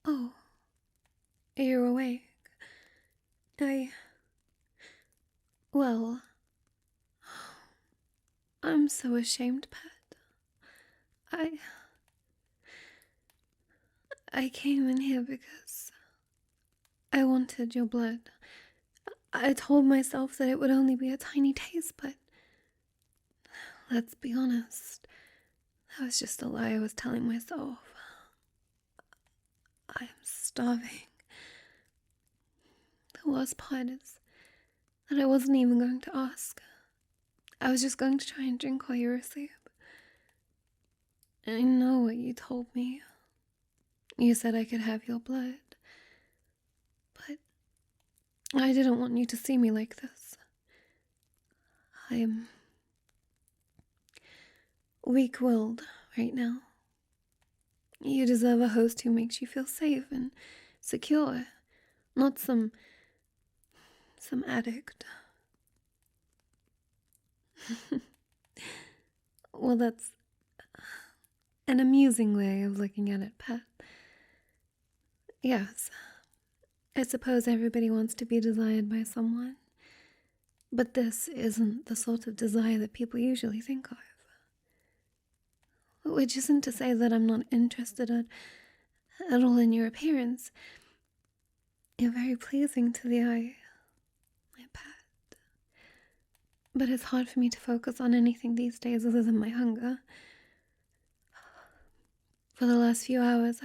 Oh, you're awake. Well, I'm so ashamed, Pet. I came in here because I wanted your blood. I told myself that it would only be a tiny taste, but let's be honest, that was just a lie I was telling myself. I am starving. The worst part is that I wasn't even going to ask. I was just going to try and drink while you were asleep. I know what you told me. You said I could have your blood. But I didn't want you to see me like this. I am weak-willed right now. You deserve a host who makes you feel safe and secure, not some addict. Well, that's an amusing way of looking at it, Pet. Yes, I suppose everybody wants to be desired by someone, but this isn't the sort of desire that people usually think of. Which isn't to say that I'm not interested at all in your appearance. You're very pleasing to the eye, my Pet. But it's hard for me to focus on anything these days other than my hunger. For the last few hours,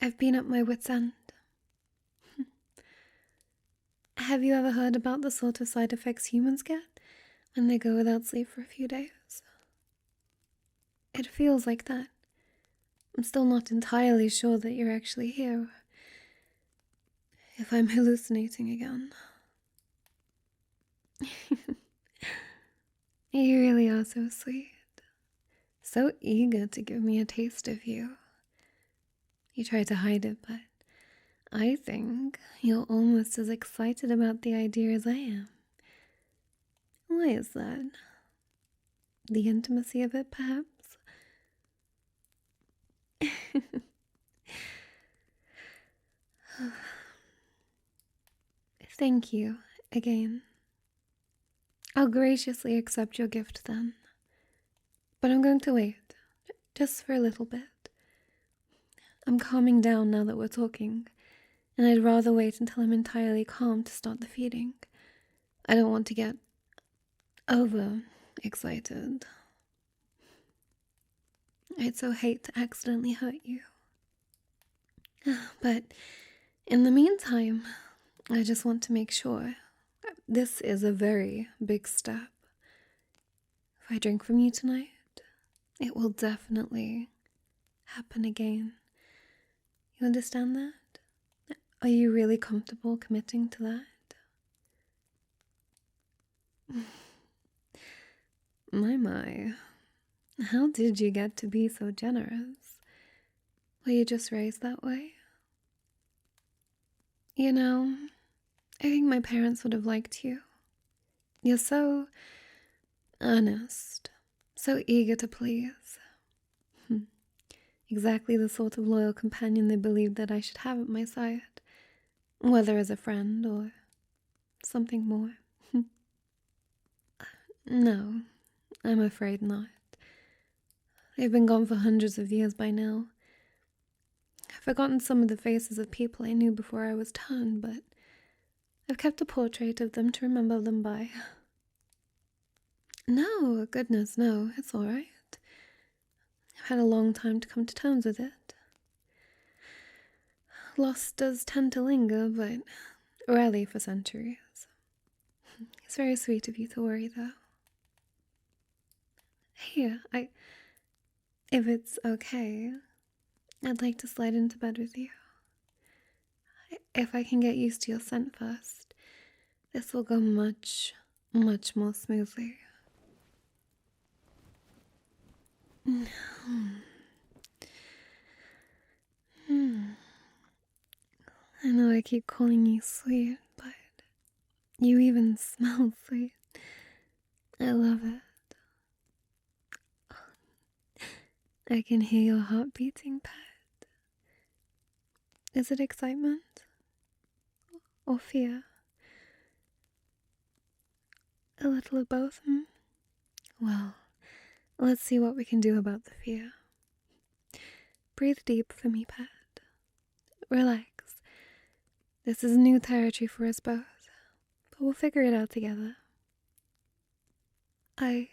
I've been at my wit's end. Have you ever heard about the sort of side effects humans get when they go without sleep for a few days? It feels like that. I'm still not entirely sure that you're actually here. If I'm hallucinating again. You really are so sweet. So eager to give me a taste of you. You try to hide it, but I think you're almost as excited about the idea as I am. Why is that? The intimacy of it, perhaps? Thank you, again. I'll graciously accept your gift then. But I'm going to wait, just for a little bit. I'm calming down now that we're talking, and I'd rather wait until I'm entirely calm to start the feeding. I don't want to get over-excited. I'd so hate to accidentally hurt you. But in the meantime, I just want to make sure. This is a very big step. If I drink from you tonight, it will definitely happen again. You understand that? Are you really comfortable committing to that? My. How did you get to be so generous? Were you just raised that way? You know, I think my parents would have liked you. You're so honest, so eager to please. Exactly the sort of loyal companion they believed that I should have at my side, whether as a friend or something more. No, I'm afraid not. They've been gone for hundreds of years by now. I've forgotten some of the faces of people I knew before I was 10, but I've kept a portrait of them to remember them by. No, goodness, no, it's all right. I've had a long time to come to terms with it. Loss does tend to linger, but rarely for centuries. It's very sweet of you to worry, though. Here, if it's okay, I'd like to slide into bed with you. If I can get used to your scent first, this will go much, much more smoothly. I know I keep calling you sweet, but you even smell sweet. I love it. I can hear your heart beating, Pet. Is it excitement? Or fear? A little of both, hmm? Well, let's see what we can do about the fear. Breathe deep for me, pet. Relax. This is new territory for us both, but we'll figure it out together. I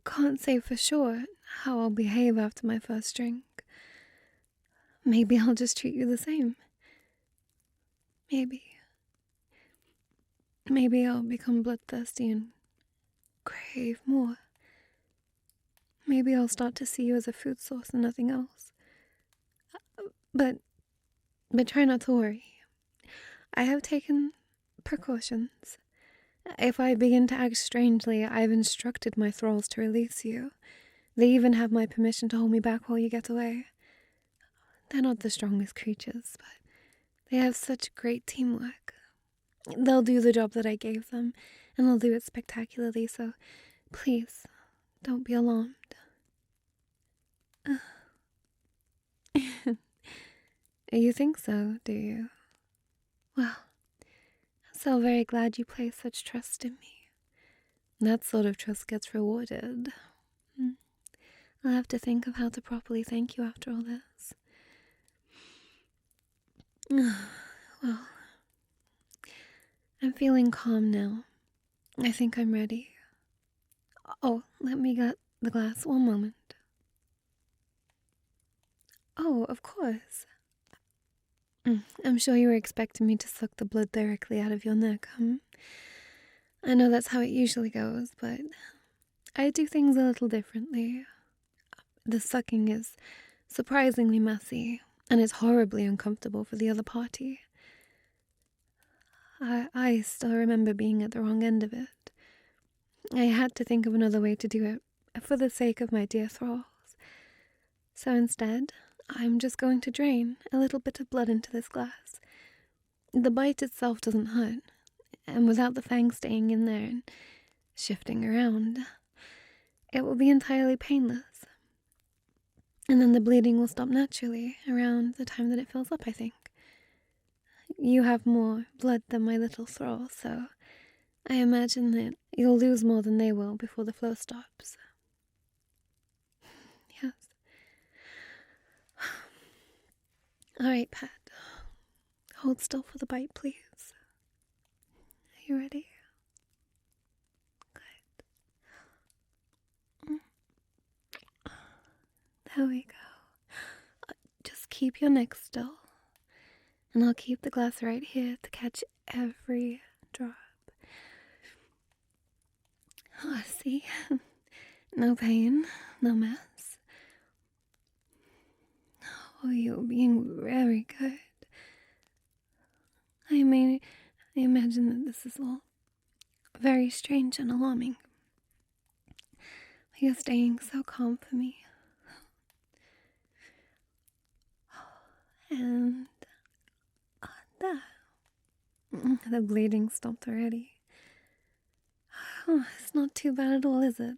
can't say for sure how I'll behave after my first drink. Maybe I'll just treat you the same. Maybe I'll become bloodthirsty and crave more. Maybe I'll start to see you as a food source and nothing else. But try not to worry. I have taken precautions. If I begin to act strangely, I've instructed my thralls to release you. They even have my permission to hold me back while you get away. They're not the strongest creatures, but they have such great teamwork. They'll do the job that I gave them, and they'll do it spectacularly, so please, don't be alarmed. You think so, do you? Well, I'm so very glad you place such trust in me. That sort of trust gets rewarded. I'll have to think of how to properly thank you after all this. Well, I'm feeling calm now. I think I'm ready. Oh, let me get the glass 1 moment. Oh, of course. I'm sure you were expecting me to suck the blood directly out of your neck, I know that's how it usually goes, but I do things a little differently. The sucking is surprisingly messy, and it's horribly uncomfortable for the other party. I still remember being at the wrong end of it. I had to think of another way to do it for the sake of my dear thralls. So instead, I'm just going to drain a little bit of blood into this glass. The bite itself doesn't hurt, and without the fang staying in there and shifting around, it will be entirely painless. And then the bleeding will stop naturally around the time that it fills up, I think. You have more blood than my little thrall, so I imagine that you'll lose more than they will before the flow stops. Yes. Alright, Pat. Hold still for the bite, please. Are you ready? Good. There we go. Just keep your neck still. And I'll keep the glass right here to catch every drop. Oh, see? No pain, no mess. Oh, you're being very good. I imagine that this is all very strange and alarming. You're staying so calm for me. And there. The bleeding stopped already. Oh, it's not too bad at all, is it?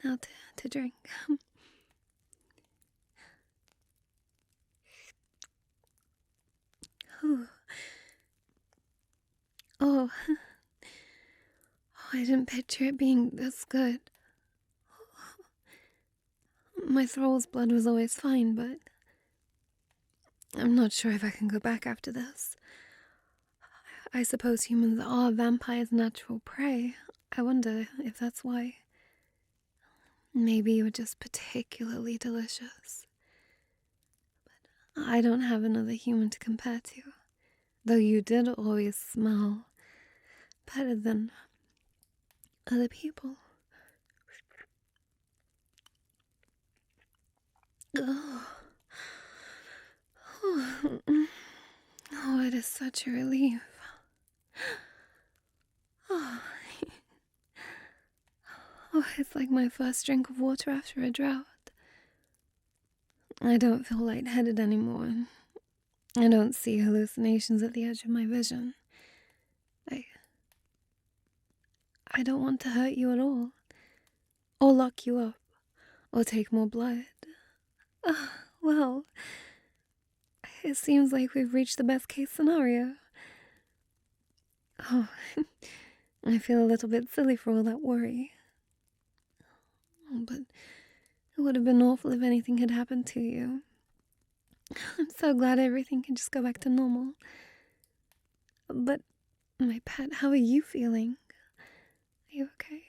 Now to drink. Oh, I didn't picture it being this good. My thrall's blood was always fine, but I'm not sure if I can go back after this. I suppose humans are vampires' natural prey. I wonder if that's why. Maybe you're just particularly delicious. But I don't have another human to compare to, though you did always smell better than other people. Oh, it is such a relief. Oh, it's like my first drink of water after a drought. I don't feel lightheaded anymore. I don't see hallucinations at the edge of my vision. I don't want to hurt you at all, or lock you up, or take more blood. Well, it seems like we've reached the best case scenario. Oh, I feel a little bit silly for all that worry. But it would have been awful if anything had happened to you. I'm so glad everything can just go back to normal. But, my pet, how are you feeling? Are you okay?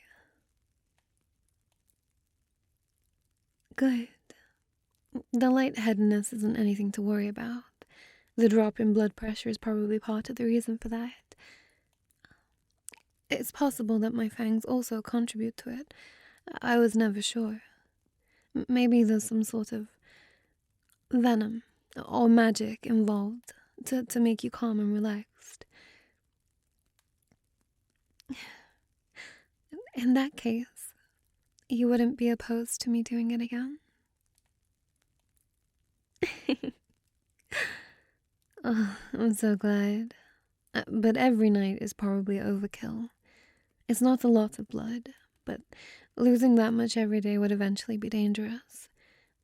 Good. The lightheadedness isn't anything to worry about. The drop in blood pressure is probably part of the reason for that. It's possible that my fangs also contribute to it. I was never sure. Maybe there's some sort of venom or magic involved to make you calm and relaxed. In that case, you wouldn't be opposed to me doing it again? Oh, I'm so glad. But every night is probably overkill. It's not a lot of blood, but losing that much every day would eventually be dangerous.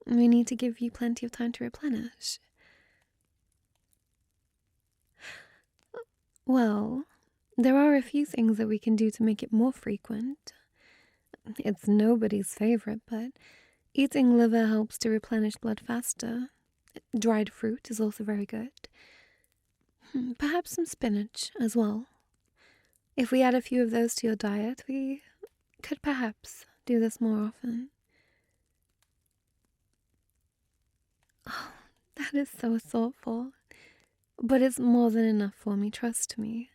We need to give you plenty of time to replenish. Well, there are a few things that we can do to make it more frequent. It's nobody's favorite, but eating liver helps to replenish blood faster. Dried fruit is also very good. Perhaps some spinach as well. If we add a few of those to your diet, we could perhaps do this more often. Oh, that is so thoughtful. But it's more than enough for me, trust me.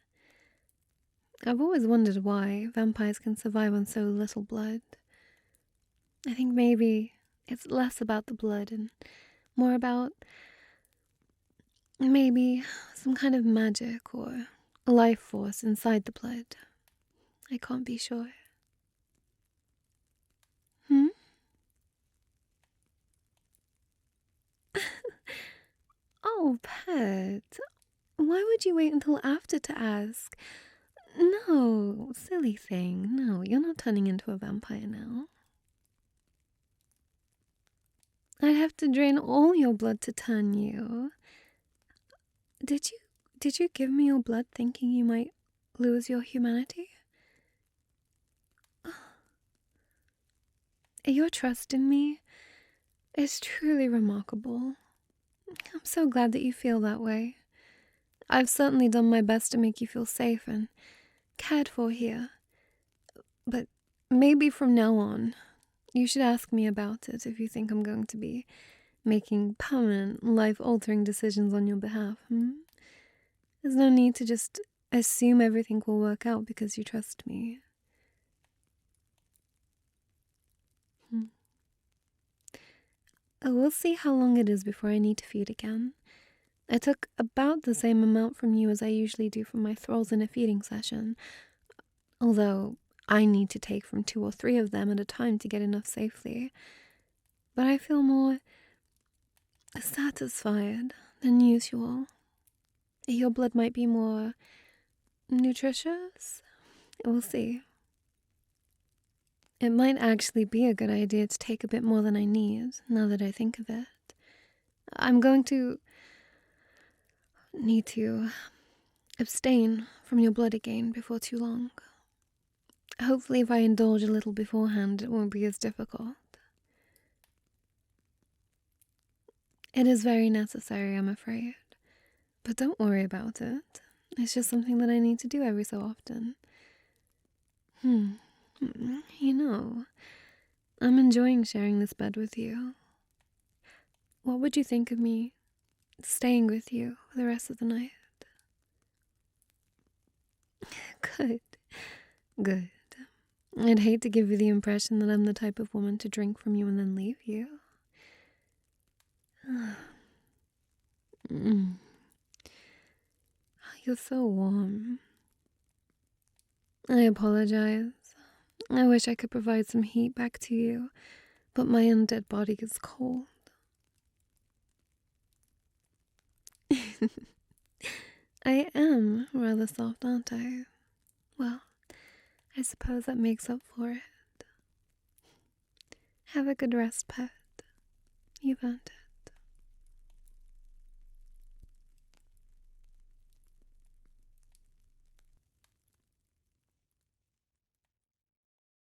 I've always wondered why vampires can survive on so little blood. I think maybe it's less about the blood and more about maybe some kind of magic or life force inside the blood. I can't be sure. Oh, pet. Why would you wait until after to ask? No, silly thing. No, you're not turning into a vampire now. I'd have to drain all your blood to turn you. Did you give me your blood thinking you might lose your humanity? Your trust in me is truly remarkable. I'm so glad that you feel that way. I've certainly done my best to make you feel safe and cared for here. But maybe from now on, you should ask me about it if you think I'm going to be making permanent, life-altering decisions on your behalf. There's no need to just assume everything will work out because you trust me. We'll see how long it is before I need to feed again. I took about the same amount from you as I usually do from my thralls in a feeding session, although I need to take from 2 or 3 of them at a time to get enough safely. But I feel more satisfied than usual. Your blood might be more nutritious. We'll see. It might actually be a good idea to take a bit more than I need, now that I think of it. I'm going to need to abstain from your blood again before too long. Hopefully if I indulge a little beforehand, it won't be as difficult. It is very necessary, I'm afraid. But don't worry about it. It's just something that I need to do every so often. You know, I'm enjoying sharing this bed with you. What would you think of me staying with you for the rest of the night? Good. Good. I'd hate to give you the impression that I'm the type of woman to drink from you and then leave you. You're so warm. I apologize. I wish I could provide some heat back to you, but my undead body is cold. I am rather soft, aren't I? Well, I suppose that makes up for it. Have a good rest, pet. You've earned it.